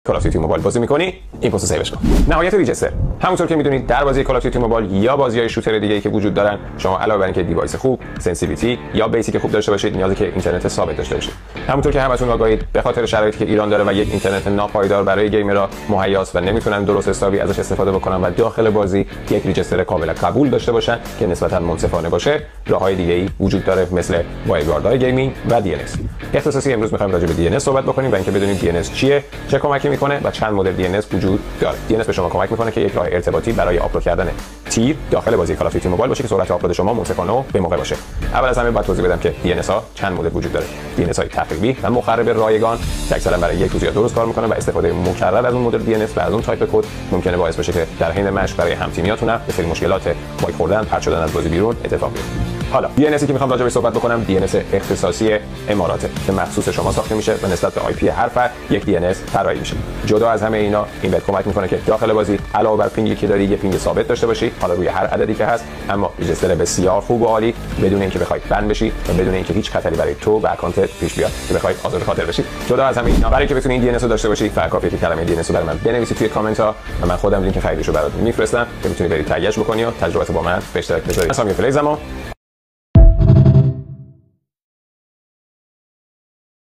کال آف دیوتی موبایل بازی می‌کنی این پست سیوش کن. نهایت ریجستر. همونطور که می‌دونید در بازی کال آف دیوتی موبایل یا بازی‌های شوتر دیگه‌ای که وجود دارن شما علاوه بر اینکه دیوایس خوب، سنسیتیویتی یا بیسیک خوب داشته باشید نیازی که اینترنت ثابت داشته باشید. همونطور که همتون آگاهید به خاطر شرایطی که ایران داره و یک اینترنت ناپایدار برای گیمرها مهیاست و نمیتونن درست حسابی ازش استفاده بکنن و داخل بازی یک ریجستر قابل قبول داشته باشن که نسبتاً منصفانه باشه، راه‌های دیگه‌ای وجود داره مثل وایلدگاردهای گیمینگ و DNS. اختصاصی امروز می‌خوایم راجع به DNS صحبت بکنیم و اینکه بدونیم DNS چیه، چه کمکی می‌کنه و چند مدل DNS وجود داره. DNS به شما کمک می‌کنه که یک راه ارتباطی برای آپلود کردن تیر داخل بازی کال آف دیوتی موبایل باشه که سرعت آپلود شما منصفانه و به موقع باشه. اول از همه باید توضیح بدم که DNS ها چند مدل وجود داره. DNS های تخریبی و مخرب رایگان که اکثرا برای یک روز یا دو روز کار می‌کنه و استفاده مکرر از اون مدل DNS و از اون تایپ کد ممکنه باعث بشه که در حین مشق برای هم‌تیمیاتون یه سری مشکلات باگ خوردن، پرت شدن از بازی بیرون اتفاق بیفته. حالا DNSی که میخوام راجع بهش صحبت بکنم DNS اختصاصی اماراته که مخصوص شما ساخته میشه و نسبت به IP هر فرد یک DNS طراحی میشه. جدا از همه اینا این بهت کمک میکنه که داخل بازی علاوه بر پینگی که داری یه پینگ ثابت داشته باشی، حالا روی هر عددی که هست، اما ریجستر بسیار خوب و عالی بدون اینکه بخوای بند بشی و بدون اینکه هیچ خطری برای تو و اکانتت پیش بیاد که بخوای آزاد خاطر بشی. جدا از همه اینا برای اینکه بتونی این DNS رو داشته باشی فقط کافیه که کلمه DNS رو برای من بنویسی توی کامنت ها و من خودم لینک خریدش رو برات میفرستم که بتونی بری تگش بکنی و تجربه‌تو با من به اشتراک بذاری. اسامی فلیزمو